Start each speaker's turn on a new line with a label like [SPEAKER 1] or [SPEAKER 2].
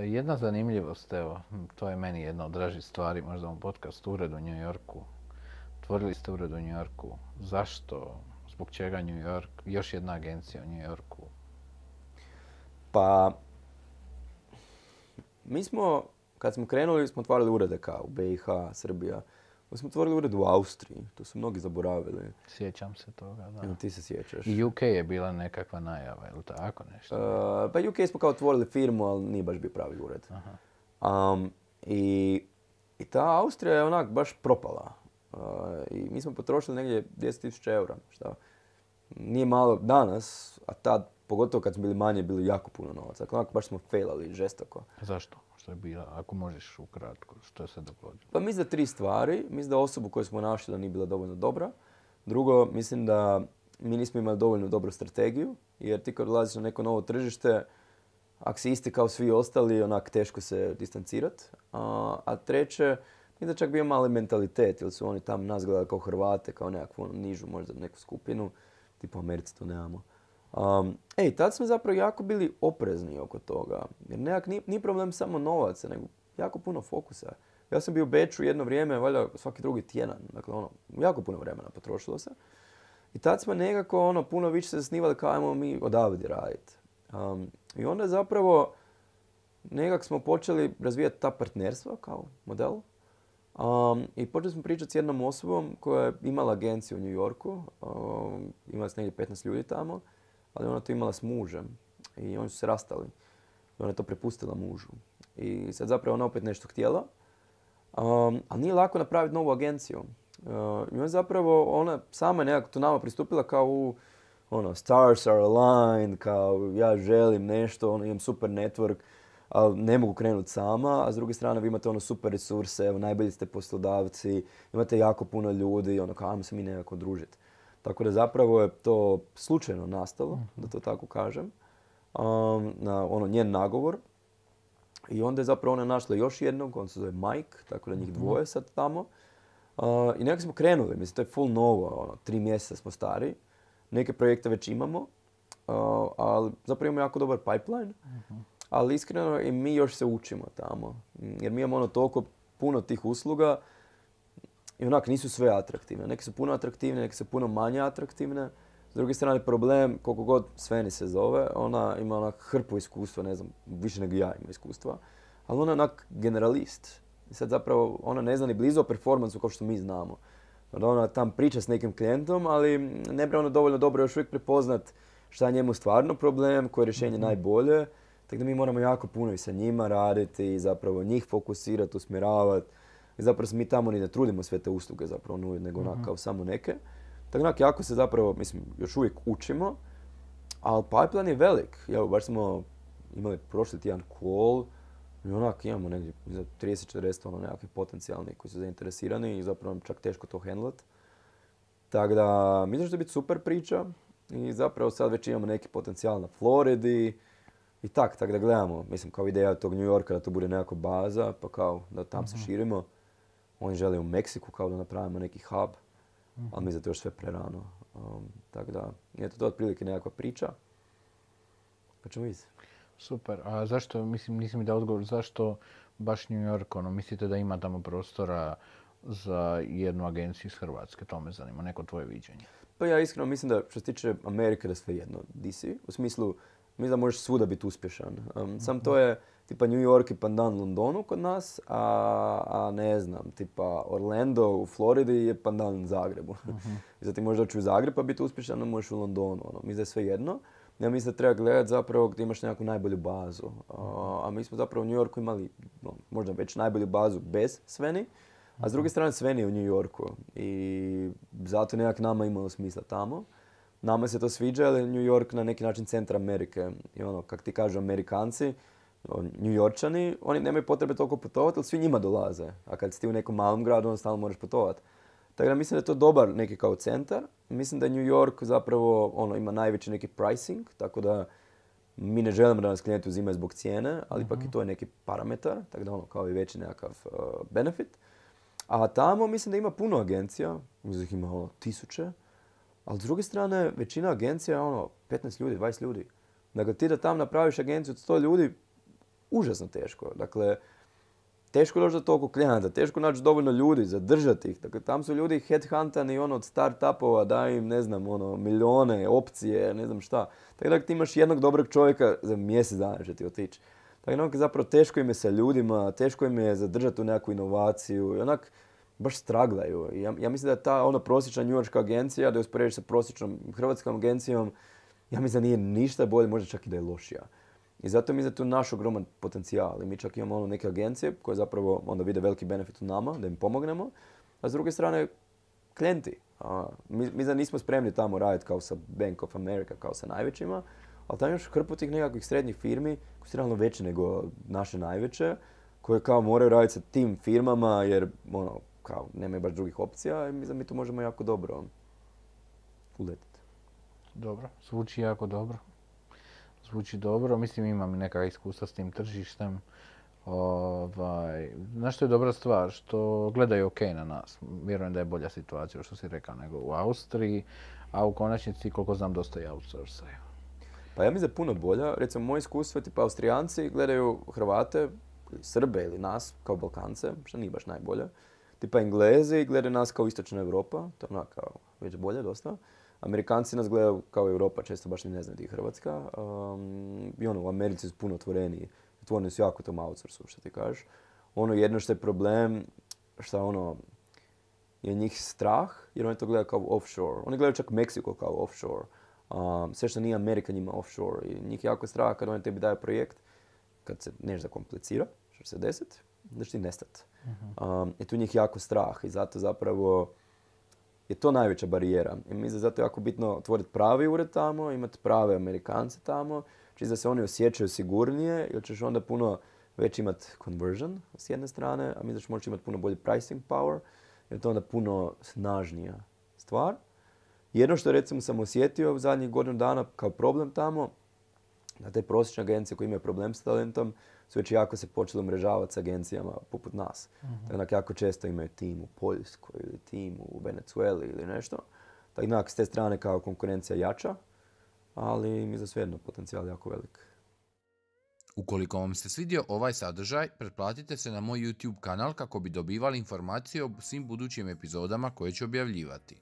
[SPEAKER 1] Jedna zanimljivost, evo, to je meni jedna od dražih stvari, možda u podcastu Ured u New Yorku. Otvorili ste ured u New Yorku. Zašto? Zbog čega New York? Još jedna agencija u New Yorku.
[SPEAKER 2] Pa, mi smo, kad smo krenuli, smo otvarali urede kao u BiH, Srbija. Mi smo otvorili ured u Austriji, to su mnogi zaboravili.
[SPEAKER 1] Sjećam se toga, da.
[SPEAKER 2] Evo, ti se sjećaš.
[SPEAKER 1] I UK je bila nekakva najava, ili tako nešto?
[SPEAKER 2] Pa UK smo kao otvorili firmu, ali nije baš bio pravi ured. I ta Austrija je onak baš propala. I mi smo potrošili negdje 10.000 eura. Šta? Nije malo danas, a tad, pogotovo kad smo bili manje, bili jako puno novaca. Dakle, onako baš smo failali žestoko.
[SPEAKER 1] Zašto? Što je bila, ako možeš ukratko, što se dogodilo?
[SPEAKER 2] Pa mislim da 3 stvari. Mislim da osobu koju smo našli da nije bila dovoljno dobra. Drugo, mislim da mi nismo imali dovoljno dobru strategiju, jer ti kad dolaziš na neko novo tržište, ako si isti kao svi ostali, onak teško se distancirati. A treće, mislim da čak bio mali mentalitet, jer su oni tam nas gledali kao Hrvate, kao nekakvu nižu možda neku skupinu, tipa u Americi to nemamo. Tad smo zapravo jako bili oprezni oko toga. Jer nekak nije problem samo novaca, nego jako puno fokusa. Ja sam bio u Beču jedno vrijeme, valjda svaki drugi tjedan. Dakle, jako puno vremena potrošilo se. I tad smo nekako puno više se zasnivali kao ajmo mi odavde raditi. I onda zapravo nekako smo počeli razvijati ta partnerstva kao model. I počeli smo pričati s jednom osobom koja je imala agenciju u New Yorku. Imala se negdje 15 ljudi tamo, ali ona to imala s mužem. I oni su se rastali. I ona je to prepustila mužu. I sad zapravo ona opet nešto htjela. Ali nije lako napraviti novu agenciju. I ona zapravo, ona sama je nekako to nama pristupila kao stars are aligned, kao ja želim nešto, imam super network, ali ne mogu krenuti sama, a s druge strane vi imate super resurse, najbolji ste poslodavci, imate jako puno ljudi, kao ajmo se mi nekako družiti. Tako da zapravo je to slučajno nastalo, da to tako kažem, na njen nagovor. I onda je zapravo ona našla još jednog, on se zove Mike, tako da njih dvoje sad tamo. I nekako smo krenuli, mislim, to je full novo, 3 mjeseca smo stari. Neke projekte već imamo, ali zapravo imamo jako dobar pipeline. Ali iskreno i mi još se učimo tamo. Jer mi imamo toliko puno tih usluga i onak nisu sve atraktivne. Neke su puno atraktivne, neke su puno manje atraktivne. S druge strane problem, koliko god Sveni se zove, ona ima onak hrpu iskustva, ne znam, više nego ja ima iskustva. Ali ona je onak generalist. I sad zapravo ona ne zna ni blizu o performansu kao što mi znamo. Ona tam priča s nekim klijentom, ali ne bi ona dovoljno dobro još uvijek prepoznat šta je njemu stvarno problem, koje je rješenje najbolje. Tako da mi moramo jako puno i sa njima raditi i zapravo njih fokusirati, usmjeravati. I zapravo se mi tamo ni ne trudimo sve te usluge zapravo nuditi, nego onak kao samo neke. Tako da jako se zapravo, mislim, još uvijek učimo, ali pipeline je velik. Evo, baš smo imali prošli tjedan call i onak imamo negdje 30-40 nekakvih potencijalnih koji su zainteresirani i zapravo čak teško to handlat. Tako da, mislim da će biti super priča i zapravo sad već imamo neki potencijal na Floridi i tako da gledamo, mislim, kao ideja tog New Yorka da to bude nekako baza, pa kao da tam se širimo. Oni žele u Meksiku kao da napravimo neki hub, ali mislim da to još sve prerano. Tako da, eto, to je otprilike nekakva priča. Pa ćemo vidjeti.
[SPEAKER 1] Super. A zašto, mislim, nisi mi dao odgovor, zašto baš New York? Mislite da ima tamo prostora za jednu agenciju iz Hrvatske? To me zanima, neko tvoje viđenje.
[SPEAKER 2] Pa ja iskreno mislim da što se tiče Amerike da sve jedno di si. U smislu, mislim da možeš svuda biti uspješan. Sam to je tipa New York i pandan Londonu kod nas, a ne znam, tipa Orlando u Floridi je pandan Zagrebu. I zatim možeš doći u Zagreb pa biti uspješan, a možeš u Londonu. Mislim da je sve jedno. Ja mislim da treba gledati zapravo gdje imaš nekakvu najbolju bazu. A mi smo zapravo u New Yorku imali možda već najbolju bazu bez Sveni. A s druge strane Sveni je u New Yorku. I zato nekak nama imalo smisla tamo. Nama se to sviđa, ali New York na neki način centar Amerike. I kak ti kažu Amerikanci, New Yorkčani, oni nemaju potrebe toliko putovati, ali svi njima dolaze. A kad si ti u nekom malom gradu, onda stalno moraš putovati. Tako da mislim da je to dobar neki kao centar. Mislim da New York zapravo ima najveći neki pricing, tako da mi ne želimo da nas klijenti uzimaju zbog cijene, ali ipak i to je neki parametar, tako da kao i veći nekakav benefit. A tamo mislim da ima puno agencija, mislim da ima tisuće, ali s druge strane većina agencija je 15 ljudi, 20 ljudi. Dakle, ti da tam napraviš agenciju od 100 ljudi, užasno teško. Dakle, teško doći do toliko klijenata, teško naći dovoljno ljudi, zadržati ih. Dakle, tam su ljudi headhuntani od start-upova, daju im, ne znam, milijone, opcije, ne znam šta. Tako da ti imaš jednog dobrog čovjeka, za mjesec dana će ti otići. Tako da zapravo teško im je sa ljudima, teško im je zadržati tu nekakvu inovaciju i onak baš straglaju. Ja mislim da je ta prosječna njujorška agencija, da je usporediš sa prosječnom hrvatskom agencijom, ja mislim da nije ništa bolje, možda čak i da je lošija. I zato mislim da je tu naš ogroman potencijal. I mi čak imamo neke agencije koje zapravo onda vide veliki benefit u nama, da im pomognemo. A s druge strane, klijenti. Mi da nismo spremni tamo raditi kao sa Bank of America, kao sa najvećima, ali tamo još hrpu tih nekakvih srednjih firmi koji su realno veće nego naše najveće, koje kao moraju raditi sa tim firmama jer kao nemaju baš drugih opcija i mislim da mi tu možemo jako dobro uletiti.
[SPEAKER 1] Dobro, zvuči jako dobro. Zvuči dobro, mislim imam i neka iskustva s tim tržištem. Znaš što je dobra stvar? Što gledaju ok na nas. Vjerujem da je bolja situacija, što si rekao, nego u Austriji, a u konačnici, koliko znam, dosta i outsourcaju.
[SPEAKER 2] Pa ja mislim da je puno bolja. Recimo, moje iskustvo, tipa Austrijanci gledaju Hrvate, ili Srbe ili nas kao Balkance, što nije baš najbolje. Tipa Englezi gledaju nas kao Istočna Europa, to je kao već bolje dosta. Amerikanci nas gledaju kao Europa, često baš ni ne znaju gdje je Hrvatska. I u Americi su puno otvoreniji. Otvoreni su jako tom outsourcu, što ti kažeš. Jedno što je problem, što je njih strah, jer oni to gledaju kao offshore. Oni gledaju čak Meksiko kao offshore. Sve što nije Amerika njima offshore. I njih je jako strah kad oni tebi daju projekt, kad se nešto zakomplicira, što će se desiti, da će ti nestati. I tu njih jako strah i zato zapravo je to najveća barijera. I mislim da zato je jako bitno otvoriti pravi ured tamo, imati prave Amerikance tamo, čisto da se oni osjećaju sigurnije, jer ćeš onda puno već imati conversion s jedne strane, a mislim da ćeš moći imati puno bolji pricing power, jer to je onda puno snažnija stvar. Jedno što recimo sam osjetio u zadnjih godinu dana kao problem tamo, da te prosječne agencije koje imaju problem s talentom su već jako se počeli umrežavati s agencijama poput nas. Tako jako često imaju tim u Poljskoj ili tim u Venezueli ili nešto. Tako s te strane kao konkurencija jača, ali mi za svejedno potencijal jako velik.
[SPEAKER 3] Ukoliko vam se svidio ovaj sadržaj, pretplatite se na moj YouTube kanal kako bi dobivali informacije o svim budućim epizodama koje ću objavljivati.